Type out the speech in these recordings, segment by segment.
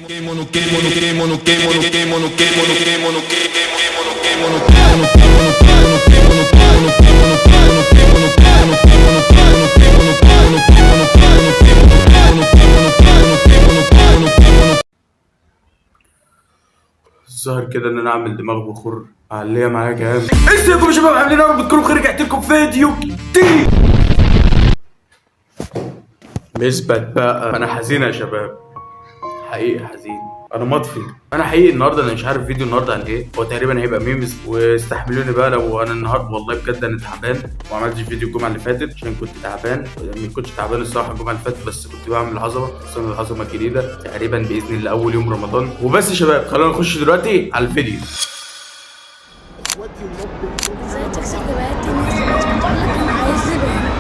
الظاهر كده ان انا اعمل دماغ بخور عليا معايا كلام. ازيكم يا شباب، عاملين ايه؟ يا رب تكونوا بخير. رجعت لكم فيديو جديد. مثبت بقى، انا حزين يا شباب، حقيقي حزين، انا مطفي. انا حقيقي النهارده انا مش عارف فيديو النهارده عن ايه، هو تقريبا هيبقى ميمز، واستحملوني بقى لو انا النهارده والله بجد انا تعبان وما عملتش فيديو الجمعه اللي فاتت عشان كنت تعبان. ما كنتش تعبان الصراحه الجمعه اللي فاتت، بس كنت بعمل عظمه، خصوصا العظمه الجديده تقريبا باذن الله اول يوم رمضان. وبس يا شباب، خلونا نخش دلوقتي على الفيديو. ازاي تكسب جبهات الناس اللي بتقول لك انا عايز زبالة؟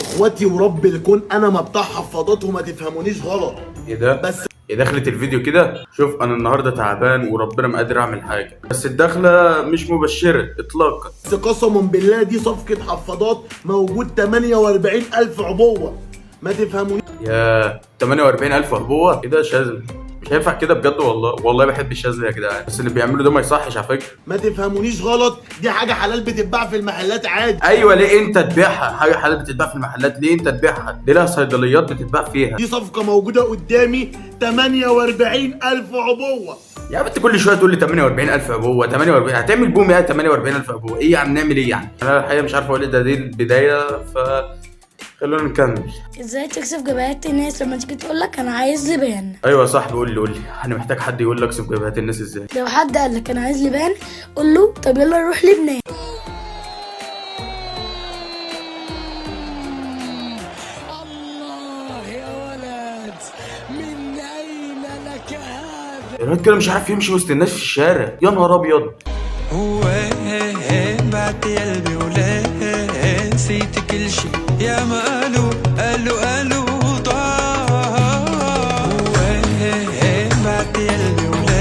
اخواتي ورب الكون، انا ما بتاع حفاضات وما تفهمونيش غلط. ايه ده؟ بس ايه دخلت الفيديو كده؟ شوف انا النهارده تعبان وربنا ما قادر اعمل حاجه، بس الدخله مش مبشره اطلاقا. قسما بالله دي صفقة حفاضات، موجود 48,000 عبوة، ما تفهمونيش. يا 48,000 عبوه؟ ايه ده شاذ؟ مش هينفع كده بجد، والله بحب الشاذ يا جدعان، بس اللي بيعملوا ده ما يصحش على فكره. ما تفهمونيش غلط، دي حاجة حلال بتتباع في المحلات عادي. ايوه، ليه انت تبيعها؟ حاجه حلال بتتباع في المحلات، ليه انت تبيعها؟ دي لها صيدليات بتتباع فيها. دي صفقة موجودة قدامي 48,000 عبوة. يا بنت كل شويه تقول لي 48,000 عبوه 48، هتعمل بوم ايه 48,000 عبوه؟ ايه يعني نعمل ايه يعني؟ انا الحقيقه مش عارف اقول ايه، دي البدايه، خلونا نكمل. ازاي تكسب جبهات الناس لما تيجي تقول لك انا عايز لبان؟ ايوه يا صاحبي، قول لي انا محتاج حد يقول لي اكسب جبهات الناس ازاي. لو حد قال لك انا عايز لبان قول له طب يلا نروح لبنان. الله يا ولد، من أين لك هذا؟ الواد كده مش عارف يمشي وسط الناس في الشارع، يا نهار ابيض. هو بعت قلبي ولا نسيت كل شي يا ما قالوا ضاع. هو بعت قلبي ولا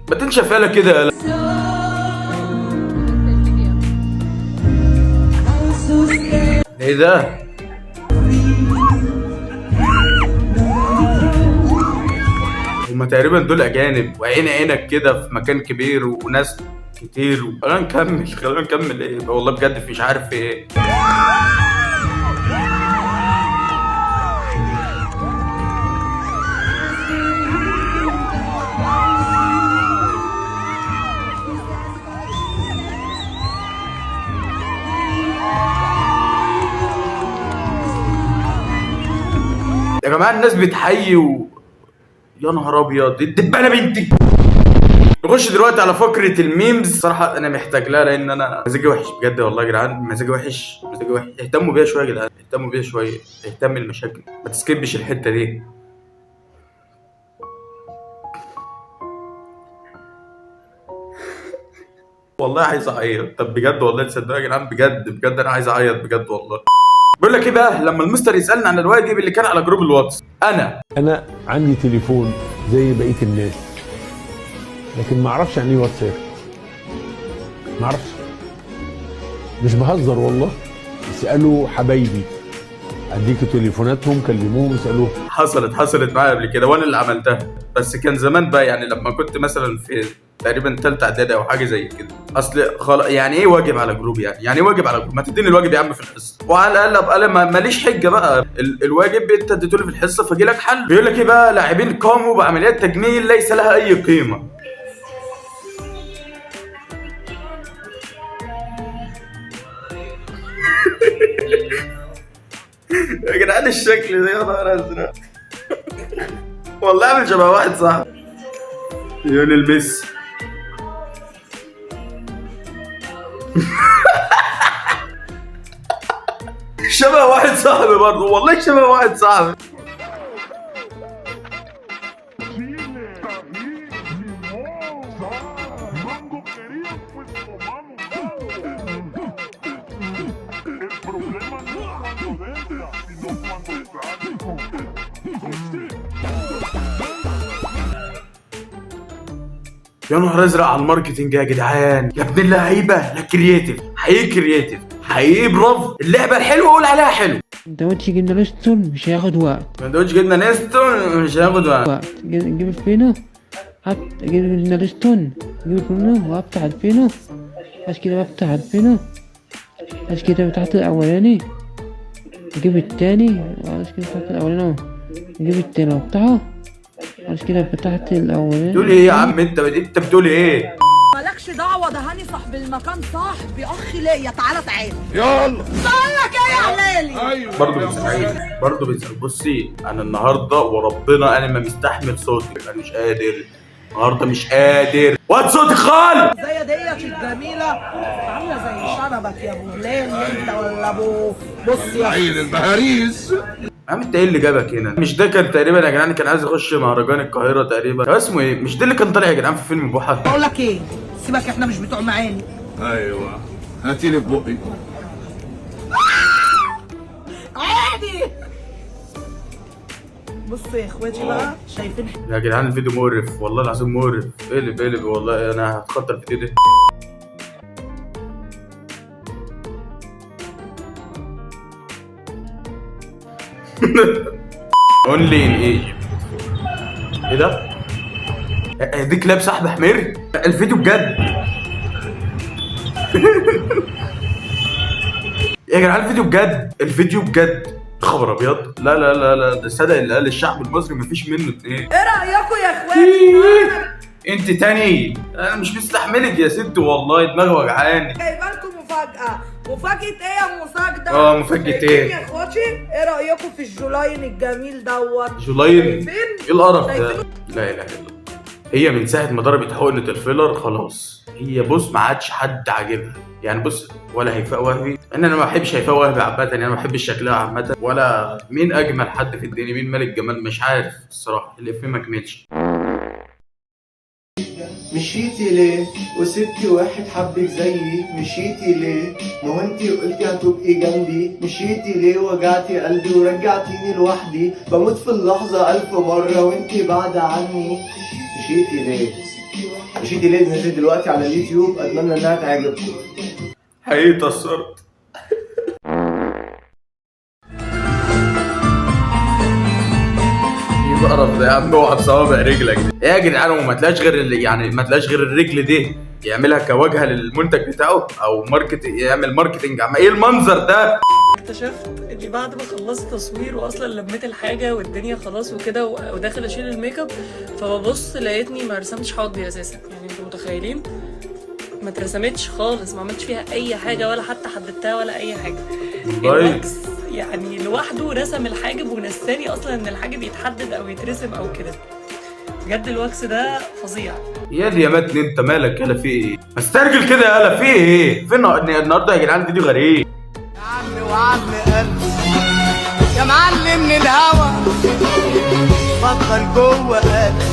ما تنشف يالا كده يالا. ايه ده؟ هما تقريبا دول اجانب، وعين عينك كده في مكان كبير وناس كتير خلينا نكمل ايه والله بجد مش عارف في ايه. يا جماعه الناس بتحيي يا نهار ابيض الدبانه بنتي. نخش دلوقتي على فقره الميمز. صراحه انا محتاج لها لان انا مزاجي وحش بجد والله يا جدعان، مزاجي وحش. اهتموا بيها شويه يا جدعان، اهتموا بيها شويه، اهتم المشاكل، ما تسكبش الحته دي. والله عايز اعيط. طب بجد والله تصدقوا يا جدعان، بجد انا عايز اعيط بجد والله. بقول لك ايه بقى، لما المستر يسالني عن الواجب اللي كان على جروب الواتس، انا عندي تليفون زي بقيه الناس، لكن ما اعرفش يعني ايه واتساب، ما اعرفش، مش بهزر والله. اسالوا حبايبي، اديكوا تليفوناتهم كلموهم اسالوهم. حصلت معايا قبل كده وانا اللي عملتها، بس كان زمان بقى، يعني لما كنت مثلا في تقريبا ثالثه اعدادي او حاجه زي كده. اصل يعني ايه واجب على جروب؟ يعني ايه واجب على جروب؟ ما تديني الواجب يا عم في الحصه، وعلى الاقل ابقى ماليش حجه بقى. الواجب انت اديته لي في الحصه فاجي لك حل. بيقول لك ايه بقى، لاعبين قاموا بعمليات تجميل ليس لها اي قيمه. يا جدعان الشكل ده يا نهار ازرق. والله عامل شبه واحد صاحبي ليونيل ميسي. شبه واحد صاحبي برضه، والله شبه واحد صاحبي. يا نهار ازرق على الماركتنج يا جدعان، يا ابن اللعيبه. لا كرييتيف، حقيقي كرييتيف، حقيقي برافو. اللعبه الحلوه قول عليها حلو. سندوتش جبنة نستون مش هياخد وقت. سندوتش جبنه نستون مش هياخد وقت. جيب الفينو، اجيب النستون، اجيب الفينو وافتح الفينو، بس كده بفتح الفينو، بس كده فتحت الاولاني، اجيب التاني، بس كده فتحت الاولاني، اجيب التاني وافتحه، بس كده فتحت الاولاني. بتقول ايه يا عم انت بتقول ايه؟ مالكش دعوه، ده هاني صاحب المكان، صاحبي اخي ليا. تعالى تعالى يلا بقول لك ايه يا هلالي. برضه بتسأل. بصي انا النهارده وربنا انا ما مستحمل صوتك، انا مش قادر النهارده، مش قادر. واد صوتك خالص. زي ديت الجميله عامله زي شنبك يا ابو هلال انت ولا ابو. بص يا عين البهاريز. يا عم انت ايه اللي جابك هنا؟ مش ده كان تقريبا يا جدعان كان عايز يخش مهرجان القاهره تقريبا، كان اسمه ايه؟ مش ده اللي كان طالع يا جدعان في فيلم بوحه؟ بقول لك ايه، سيبك احنا مش بتوع معاني. ايوه هاتيلي في بقي. عادي. بصوا يا اخواتي بقى، شايفين يا جدعان الفيديو مقرف والله العظيم، مقرف. اقلب والله انا هتخطى الفيديو ده. اونلي ان ايجيبت. ايه ده؟ دي كلاب سحب حمير؟ الفيديو بجد. يا جدعان الفيديو بجد، الفيديو بجد. خبر ابيض. لا ده صدق اللي قال الشعب المصري مفيش منه اتنين. ايه رايكم يا اخواتي؟ انت تاني، انا مش مستحملك يا ست والله، دماغي وجعاني. جايبه لكم مفاجاه. مفاجاه ايه يا مساجده؟ مفاجاه شايفين ايه يا اخواتي؟ ايه رايكم في الجولاين الجميل دوت؟ جولاين؟ شايفين؟ ايه القرف ده؟ شايفين؟ لا اله الا الله. هي من ساعه ما ضربت حقنه الفيلر خلاص، هي بص ما عادش حد عاجبها يعني. بص ولا هيفاء وهبي، انا ما بحبش هيفاء وهبي عامه يعني، ما بحبش شكلها عامه، ولا مين اجمل حد في الدنيا، مين ملك جمال، مش عارف الصراحه، الافيه ما كملش. مشيتي ليه وسبتي واحد حبك زيي؟ مشيتي ليه ما هو انتي قلتي هتبقي جنبي؟ مشيتي ليه وجعتي قلبي ورجعتيني لوحدي؟ بموت في اللحظة 1000 مرة وانتي بعدة عني. مشيتي ليه؟ مشيتي ليه نزلت دلوقتي على اليوتيوب، اتمنى انها تعجبكم. حقيقي اتأثرت. القرف ده يا عم، اوعى بصوابع رجلك دي. ايه يا جدعان، وما تلاقيش غير يعني ما تلاقيش غير الرجل دي يعملها كواجهه للمنتج بتاعه او يعمل ماركتنج. ايه المنظر ده؟ اكتشفت اني بعد ما خلصت تصوير واصلا لميت الحاجه والدنيا خلاص وكده وداخل اشيل الميك اب، فببص لقيتني ما رسمتش حواجبي اساسا. يعني انتوا متخيلين؟ ما اترسمتش خالص، ما عملتش فيها اي حاجه ولا حتى حددتها ولا اي حاجه. الوكس يعني لوحده رسم الحاجب ونساني اصلا ان الحاجب يتحدد او يترسم او كده. بجد الوكس ده فظيع. يا دي يا متن انت مالك يالا، في ايه؟ استرجل كده يالا، في ايه؟ فين النهارده يا جدعان فيديو غريب؟ يا عم وعم قلبي يا معلم من الهوى، اتفضل جوه قلبي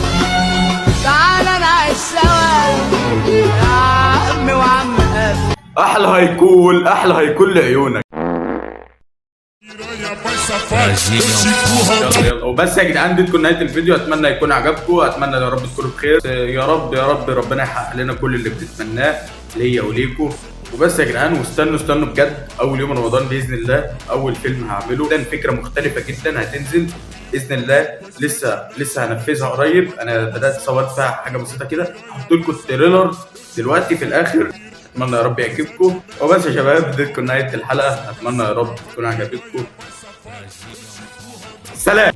تعالى نعيش سوا يا عم وعم قلبي. احلى هيكول لعيونك. يلا وبس يا جدعان، دي تكون نهايه الفيديو. اتمنى يكون عجبكم، اتمنى يا رب تكونوا بخير، يا رب ربنا يحقق لنا كل اللي بنتمناه ليا وليكم. وبس يا جدعان، واستنوا بجد اول يوم رمضان باذن الله اول فيلم هعمله، ده فكره مختلفه جدا هتنزل باذن الله، لسه هنفذها قريب. انا بدات صورت فيها حاجه بسيطه كده، هحط لكم التريلر دلوقتي في الاخر. اتمنى يا رب يعجبكم. وبس يا شباب، دي تكون نهايه الحلقه، اتمنى يا رب تكون عجبتكم. سلام.